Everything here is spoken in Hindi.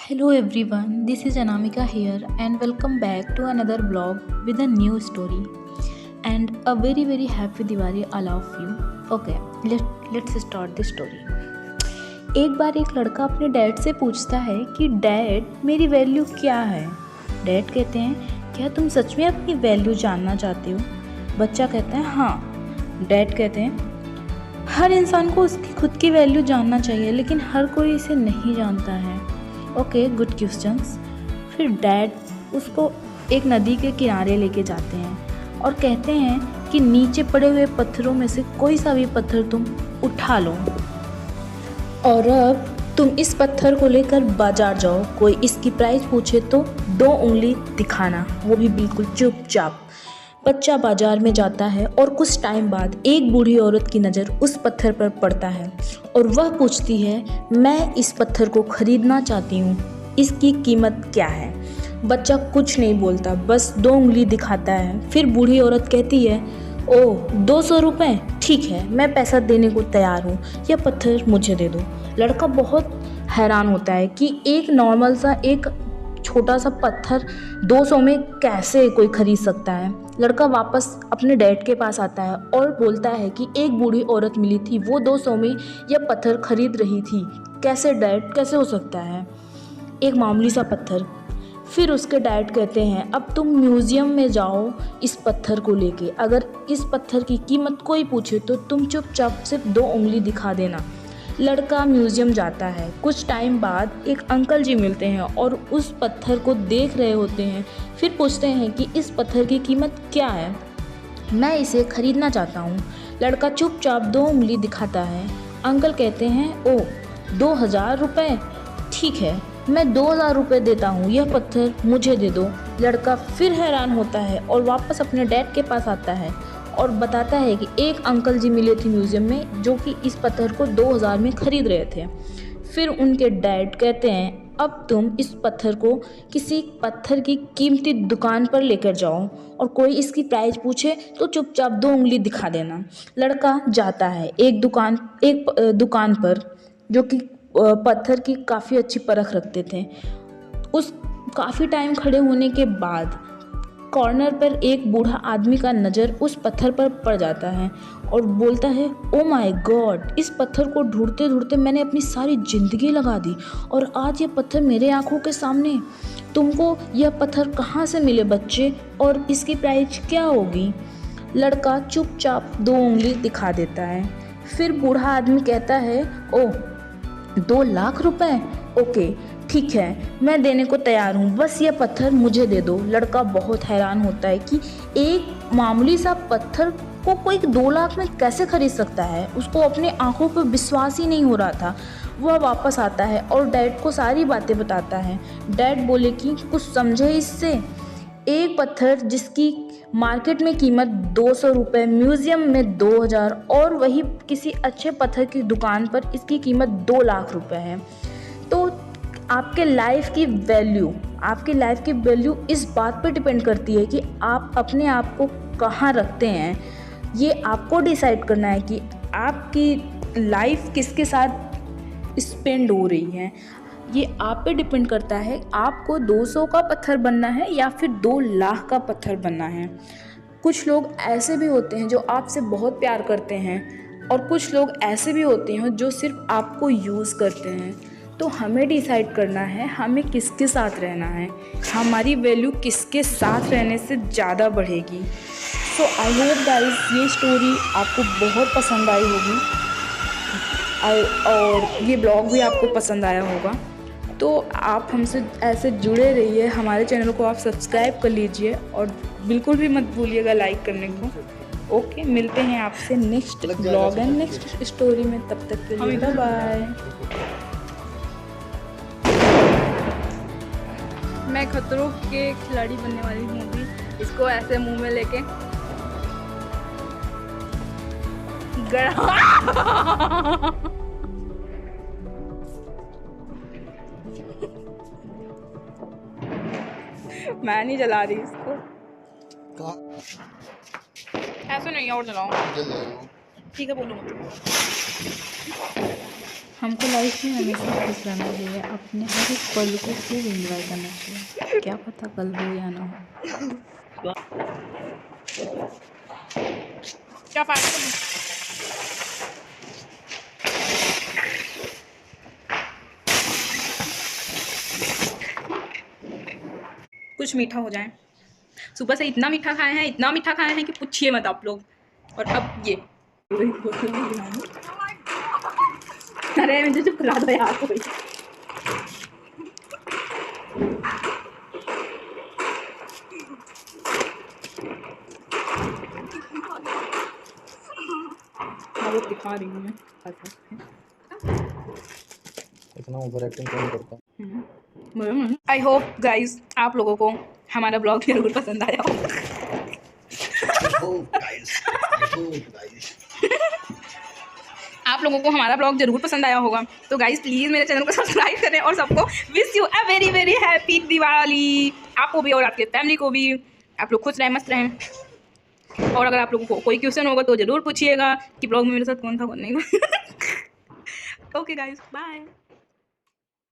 Hello everyone, this is Anamika here and welcome back to another vlog with a new story and a very happy Diwali all of you. Okay, let's start the story. एक बार एक लड़का अपने डैड से पूछता है कि डैड मेरी वैल्यू क्या है। डैड कहते हैं क्या तुम सच में अपनी वैल्यू जानना चाहते हो। बच्चा कहता है हाँ। डैड कहते हैं हर इंसान को उसकी खुद की वैल्यू जानना चाहिए लेकिन हर कोई इसे नहीं जानता है। Okay, good questions. फिर डैड उसको एक नदी के किनारे लेके जाते हैं और कहते हैं कि नीचे पड़े हुए पत्थरों में से कोई सा भी पत्थर तुम उठा लो और अब तुम इस पत्थर को लेकर बाजार जाओ। कोई इसकी प्राइस पूछे तो 2 उंगली दिखाना, वो भी बिल्कुल चुपचाप। बच्चा बाजार में जाता है और कुछ टाइम बाद एक बूढ़ी औरत की नज़र उस पत्थर पर पड़ता है और वह पूछती है मैं इस पत्थर को खरीदना चाहती हूँ, इसकी कीमत क्या है। बच्चा कुछ नहीं बोलता, बस 2 उंगली दिखाता है। फिर बूढ़ी औरत कहती है ओह 200 रुपये, ठीक है मैं पैसा देने को तैयार हूँ, यह पत्थर मुझे दे दो। लड़का बहुत हैरान होता है कि एक नॉर्मल सा एक छोटा सा पत्थर 200 में कैसे कोई खरीद सकता है। लड़का वापस अपने डैड के पास आता है और बोलता है कि एक बूढ़ी औरत मिली थी, वो 200 में यह पत्थर खरीद रही थी। कैसे डैड, कैसे हो सकता है एक मामूली सा पत्थर। फिर उसके डैड कहते हैं अब तुम म्यूज़ियम में जाओ इस पत्थर को लेके, अगर इस पत्थर की कीमत कोई पूछे तो तुम चुपचाप सिर्फ 2 उंगली दिखा देना। लड़का म्यूज़ियम जाता है। कुछ टाइम बाद एक अंकल जी मिलते हैं और उस पत्थर को देख रहे होते हैं। फिर पूछते हैं कि इस पत्थर की कीमत क्या है, मैं इसे खरीदना चाहता हूँ। लड़का चुपचाप 2 उंगली दिखाता है। अंकल कहते हैं ओह 2000 रुपये, ठीक है मैं 2000 रुपये देता हूँ, यह पत्थर मुझे दे दो। लड़का फिर हैरान होता है और वापस अपने डैड के पास आता है और बताता है कि एक अंकल जी मिले थे म्यूज़ियम में जो कि इस पत्थर को 2000 में ख़रीद रहे थे। फिर उनके डैड कहते हैं अब तुम इस पत्थर को किसी पत्थर की कीमती दुकान पर लेकर जाओ और कोई इसकी प्राइस पूछे तो चुपचाप 2 उंगली दिखा देना। लड़का जाता है एक दुकान पर जो कि पत्थर की काफ़ी अच्छी परख रखते थे। उस काफ़ी टाइम खड़े होने के बाद कॉर्नर पर एक बूढ़ा आदमी का नज़र उस पत्थर पर पड़ जाता है और बोलता है ओ माय गॉड, इस पत्थर को ढूंढते ढूंढते मैंने अपनी सारी ज़िंदगी लगा दी और आज ये पत्थर मेरे आंखों के सामने। तुमको यह पत्थर कहाँ से मिले बच्चे और इसकी प्राइस क्या होगी। लड़का चुपचाप 2 उंगली दिखा देता है। फिर बूढ़ा आदमी कहता है ओह 2 लाख रुपए, ओके ठीक है मैं देने को तैयार हूँ, बस ये पत्थर मुझे दे दो। लड़का बहुत हैरान होता है कि एक मामूली सा पत्थर को कोई 2 लाख में कैसे खरीद सकता है। उसको अपने आंखों पर विश्वास ही नहीं हो रहा था। वह वापस आता है और डैड को सारी बातें बताता है। डैड बोले कि कुछ समझे इससे, एक पत्थर जिसकी मार्केट में कीमत 200 रुपये, म्यूज़ियम में 2000 और वही किसी अच्छे पत्थर की दुकान पर इसकी कीमत 2 लाख रुपए है। तो आपके लाइफ की वैल्यू इस बात पर डिपेंड करती है कि आप अपने आप को कहाँ रखते हैं। ये आपको डिसाइड करना है कि आपकी लाइफ किसके साथ स्पेंड हो रही है। ये आप पे डिपेंड करता है आपको 200 का पत्थर बनना है या फिर 2 लाख का पत्थर बनना है। कुछ लोग ऐसे भी होते हैं जो आपसे बहुत प्यार करते हैं और कुछ लोग ऐसे भी होते हैं जो सिर्फ आपको यूज़ करते हैं। तो हमें डिसाइड करना है हमें किसके साथ रहना है, हमारी वैल्यू किसके साथ रहने से ज़्यादा बढ़ेगी। सो आई होप गाइस ये स्टोरी आपको बहुत पसंद आई होगी और ये ब्लॉग भी आपको पसंद आया होगा। तो आप हमसे ऐसे जुड़े रहिए, हमारे चैनल को आप सब्सक्राइब कर लीजिए और बिल्कुल भी मत भूलिएगा लाइक करने को। ओके, मिलते हैं आपसे next blog and next story में, तब तक के लिए बाय बाय। मैं खतरों के खिलाड़ी बनने वाली हूँ अभी, इसको ऐसे मुंह में लेके मैं नहीं जला रही इसको, ऐसे नहीं और जलाऊं। ठीक है बोलो। हमको लाइफ में हमेशा खुश रहना चाहिए, अपने हर एक पल को खूब एंजॉय करना चाहिए। क्या पता कल हो या ना हो। क्या फायदा। कुछ मीठा हो जाए। सुबह से इतना मीठा खाए हैं, इतना मीठा खाए हैं कि पूछिए मत आप लोग। और अब ये अरे मुझे चुप करा दो यार कोई। वो दिखा रही हूँ मैं। इतना ओवर एक्टिंग कौन करता है? आई होप गाइज आप लोगों को हमारा ब्लॉग जरूर पसंद आया होगा। आप लोगों को हमारा ब्लॉग जरूर पसंद आया होगा, तो गाइज प्लीज़ मेरे चैनल को सब्सक्राइब करें और सबको wish you a very very happy Diwali. आपको भी और आपके फैमिली को भी। आप लोग खुश रहें, मस्त रहें। और अगर आप लोगों को कोई क्वेश्चन होगा तो ज़रूर पूछिएगा कि ब्लॉग में मेरे साथ कौन था कौन नहीं था। Okay guys, bye.